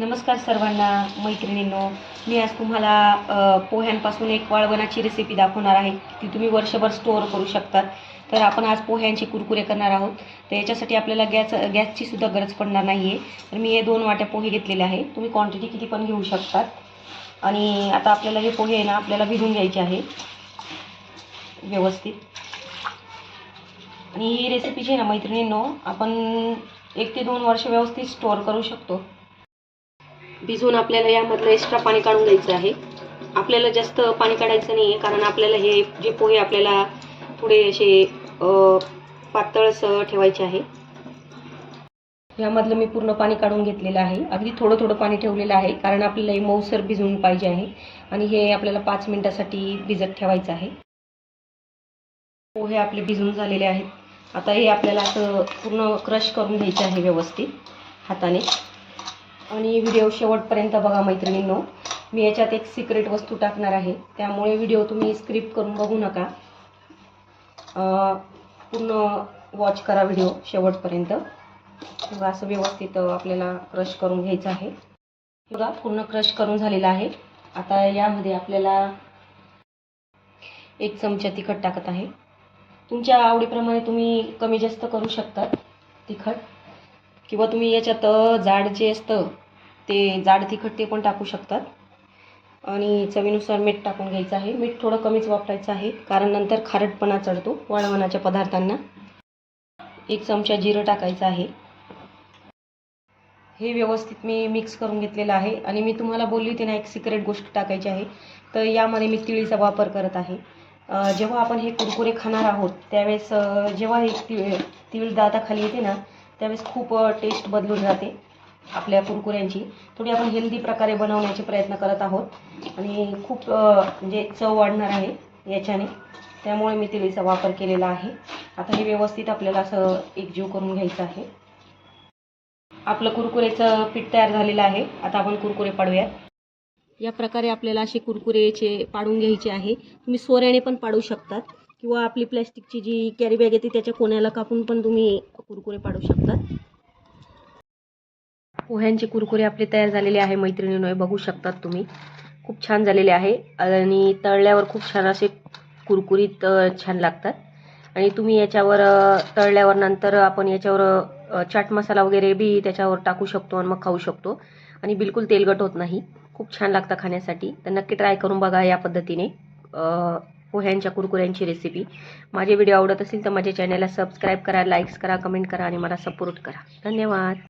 नमस्कार सर्वांना मैत्रिणींनो. मी आज तुम्हाला पोह्यांपासून एक वाळवणाची रेसिपी दाखवणार आहे. ती तुम्ही वर्षभर स्टोअर करू शकतात. तर आपण आज पोह्यांचे कुरकुरे करणार आहोत. तर याच्यासाठी आपल्याला गॅसची सुद्धा गरज पडणार नाही आहे. तर मी हे 2 वाट्या पोहे घेतलेले आहे. तुम्ही क्वांटिटी किती पण घेऊ शकतात. आणि आता आपल्याला हे पोहे आहे ना आपल्याला भिजवून घ्यायचे आहे व्यवस्थित. आणि ही रेसिपी जी आहे ना मैत्रिणींनो, आपण 1 ते 2 वर्ष व्यवस्थित स्टोअर करू शकतो. भिजवून आपल्याला यामधलं एक्स्ट्रा पाणी काढून घ्यायचं आहे. आपल्याला जास्त पाणी काढायचं नाही आहे, कारण आपल्याला हे जे पोहे आपल्याला थोडे असे पातळसर ठेवायचे आहे. यामधलं मी पूर्ण पाणी काढून घेतलेलं आहे. अगदी थोडं थोडं पाणी ठेवलेलं आहे, कारण आपल्याला हे मऊसर भिजवून पाहिजे आहे. आणि हे आपल्याला 5 मिनिटासाठी भिजत ठेवायचं आहे. पोहे आपले भिजून झालेले आहेत. आता हे आपल्याला असं पूर्ण क्रश करून घ्यायचे आहे व्यवस्थित हाताने. आणि व्हिडिओ शेवटपर्यंत बघा मैत्रिणींनो. मी याच्यात एक सिक्रेट वस्तू टाकणार आहे, त्यामुळे व्हिडिओ तुम्ही स्क्रिप्ट करून बघू नका. पूर्ण वॉच करा व्हिडिओ शेवटपर्यंत. बघा असं व्यवस्थित आपल्याला क्रश करून घ्यायचं आहे. बघा पूर्ण क्रश करून झालेलं आहे. आता यामध्ये आपल्याला 1 चमचा तिखट टाकत आहे. तुमच्या आवडीप्रमाणे तुम्ही कमी जास्त करू शकता तिखट, किंवा तुम्ही याच्यात जाड जे असतं ते जाड तिखट ते पण टाकू शकतात. आणि चवीनुसार मीठ टाकून घ्यायचं आहे. मीठ थोडं कमीच वापरायचं आहे, कारण नंतर खारटपणा चढतो वाळवणाच्या पदार्थांना. 1 चमचा जिरं टाकायचं आहे. हे व्यवस्थित मी मिक्स करून घेतलेलं आहे. आणि मी तुम्हाला बोलली होती ना एक सिक्रेट गोष्ट टाकायची आहे, तर यामध्ये मी तिळीचा वापर करत आहे. जेव्हा आपण हे कुरकुरे खाणार आहोत त्यावेळेस जेव्हा हे तीळ दाताखाली येते ना, त्यावेळेस खूप टेस्ट बदलून जाते आपल्या कुरकुऱ्यांची. थोडी आपण हेल्दी प्रकारे बनवण्याचे प्रयत्न करत आहोत आणि खूप म्हणजे चव वाढणार आहे याच्याने. त्यामुळे मी तिळीचा वापर केलेला आहे. आता हे व्यवस्थित आपल्याला असं एकजीव करून घ्यायचं आहे. आपलं कुरकुरेचं पीठ तयार झालेलं आहे. आता आपण कुरकुरे पाडूयात. या प्रकारे आपल्याला असे कुरकुरेचे पाडून घ्यायचे आहे. तुम्ही सोऱ्याने पण पाडू शकतात, किंवा आपली प्लॅस्टिकची जी कॅरी बॅग येते त्याच्या कोण्याला कापून पण तुम्ही कुरकुरे पाडू शकतात. पोह्यांचे कुरकुरे आपले तयार झालेले आहे मैत्रिणींनो. बघू शकतात तुम्ही, खूप छान झालेले आहे. आणि तळल्यावर खूप छान असे कुरकुरीत छान लागतात. आणि तुम्ही याच्यावर तळल्यावर नंतर आपण याच्यावर चाट मसाला वगैरे बी त्याच्यावर टाकू शकतो आणि मग खाऊ शकतो. आणि बिलकुल तेलकट होत नाही. खूप छान लागतं खाण्यासाठी. तर नक्की ट्राय करून बघा या पद्धतीने पोह्यांच्या कुरकुऱ्यांची रेसिपी. माझे व्हिडिओ आवडत असेल तर माझ्या चॅनलला सबस्क्राईब करा, लाईक्स करा, कमेंट करा आणि मला सपोर्ट करा. धन्यवाद.